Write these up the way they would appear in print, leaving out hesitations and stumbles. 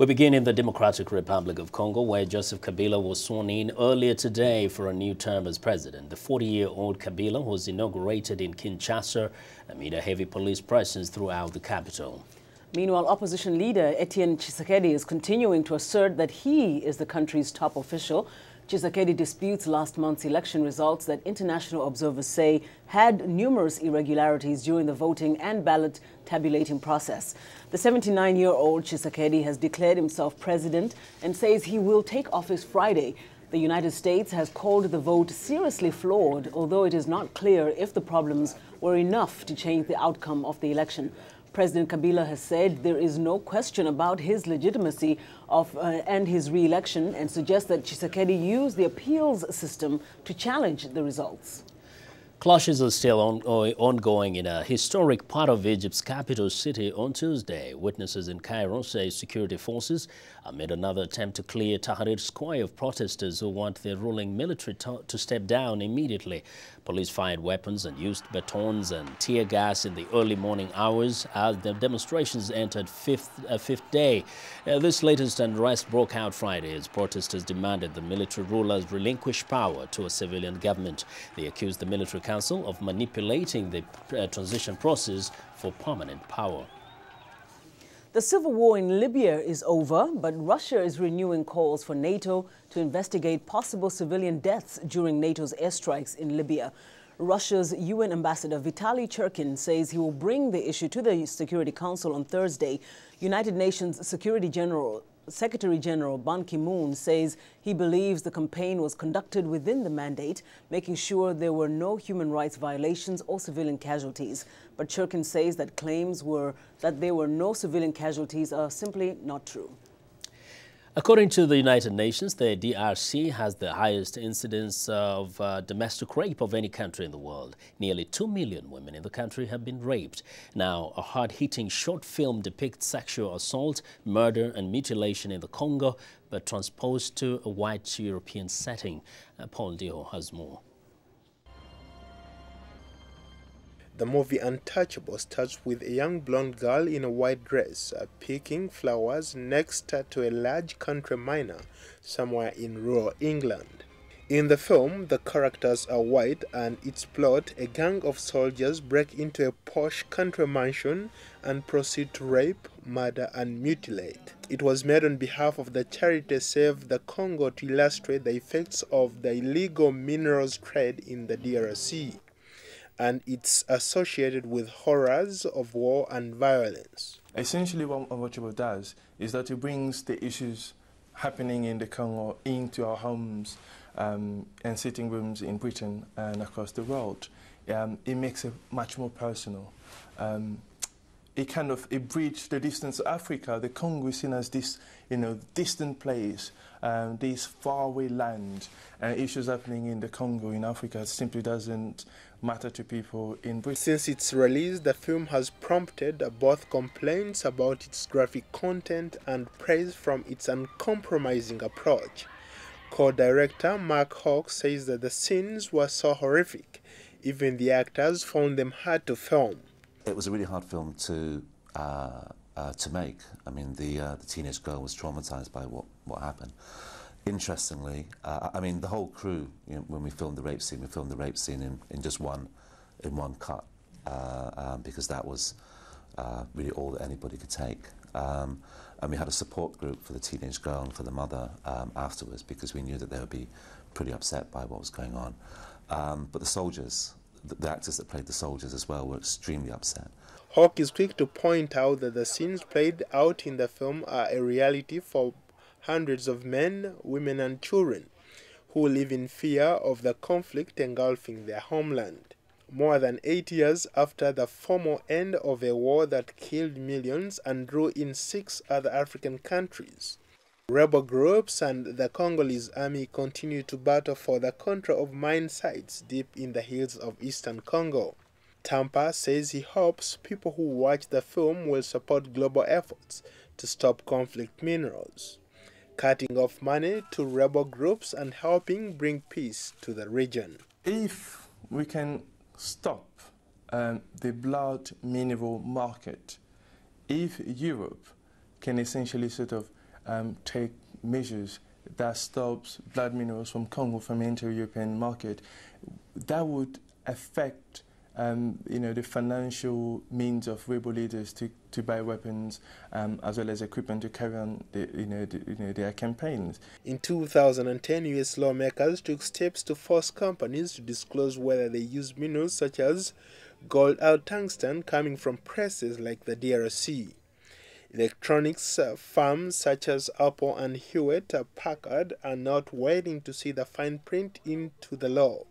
We begin in the Democratic Republic of Congo, where Joseph Kabila was sworn in earlier today for a new term as president. The 40-year-old Kabila was inaugurated in Kinshasa amid a heavy police presence throughout the capital. Meanwhile, opposition leader Etienne Tshisekedi is continuing to assert that he is the country's top official. Tshisekedi disputes last month's election results that international observers say had numerous irregularities during the voting and ballot tabulating process. The 79-year-old Tshisekedi has declared himself president and says he will take office Friday. The United States has called the vote seriously flawed, although it is not clear if the problems were enough to change the outcome of the election. President Kabila has said there is no question about his legitimacy and his re-election, and suggests that Tshisekedi used the appeals system to challenge the results. Clashes are still ongoing in a historic part of Egypt's capital city on Tuesday. Witnesses in Cairo say security forces made another attempt to clear Tahrir Square of protesters who want the ruling military to step down immediately. Police fired weapons and used batons and tear gas in the early morning hours as the demonstrations entered fifth day. This latest unrest broke out Friday as protesters demanded the military rulers relinquish power to a civilian government. They accused the military council of manipulating the transition process for permanent power. The civil war in Libya is over, but Russia is renewing calls for NATO to investigate possible civilian deaths during NATO's airstrikes in Libya. Russia's UN ambassador Vitaly Churkin says he will bring the issue to the Security Council on Thursday. United Nations Secretary General Ban Ki-moon says he believes the campaign was conducted within the mandate, making sure there were no human rights violations or civilian casualties. But Churkin says that claims that there were no civilian casualties are simply not true. According to the United Nations, the DRC has the highest incidence of domestic rape of any country in the world. Nearly 2 million women in the country have been raped. Now, a hard-hitting short film depicts sexual assault, murder and mutilation in the Congo, but transposed to a white European setting. Paul Ndiho has more. The movie Untouchable starts with a young blonde girl in a white dress picking flowers next to a large country manor somewhere in rural England. In the film, the characters are white, and its plot: a gang of soldiers break into a posh country mansion and proceed to rape, murder and mutilate. It was made on behalf of the charity Save the Congo to illustrate the effects of the illegal minerals trade in the DRC. And it's associated with horrors of war and violence. Essentially what Untouchable does is that it brings the issues happening in the Congo into our homes and sitting rooms in Britain and across the world. It makes it much more personal. It bridges the distance of Africa. The Congo is seen as this, distant place, this faraway land. Issues happening in the Congo, in Africa, simply doesn't matter to people in Britain. Since its release, the film has prompted both complaints about its graphic content and praise from its uncompromising approach. Co-director Mark Hawke says that the scenes were so horrific, even the actors found them hard to film. It was a really hard film to make. I mean, the teenage girl was traumatized by what happened. Interestingly, the whole crew, when we filmed the rape scene, in just one cut, because that was really all that anybody could take. And we had a support group for the teenage girl and for the mother afterwards, because we knew that they would be pretty upset by what was going on. But the soldiers, the actors that played the soldiers as well, were extremely upset. Hawke is quick to point out that the scenes played out in the film are a reality for hundreds of men, women and children who live in fear of the conflict engulfing their homeland. More than 8 years after the formal end of a war that killed millions and drew in 6 other African countries, rebel groups and the Congolese army continue to battle for the control of mine sites deep in the hills of eastern Congo. Tampa says he hopes people who watch the film will support global efforts to stop conflict minerals, cutting off money to rebel groups and helping bring peace to the region. If we can stop the blood mineral market, if Europe can essentially sort of take measures that stops blood minerals from Congo from entering the European market, that would affect the financial means of rebel leaders to buy weapons as well as equipment to carry on their campaigns. In 2010, U.S. lawmakers took steps to force companies to disclose whether they use minerals such as gold or tungsten coming from places like the DRC. Electronics firms such as Apple and Hewlett-Packard are not waiting to see the fine print into the law,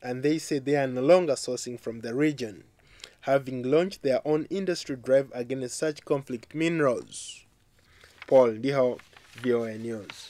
and they say they are no longer sourcing from the region, having launched their own industry drive against such conflict minerals. Paul Ndiho, VOA News.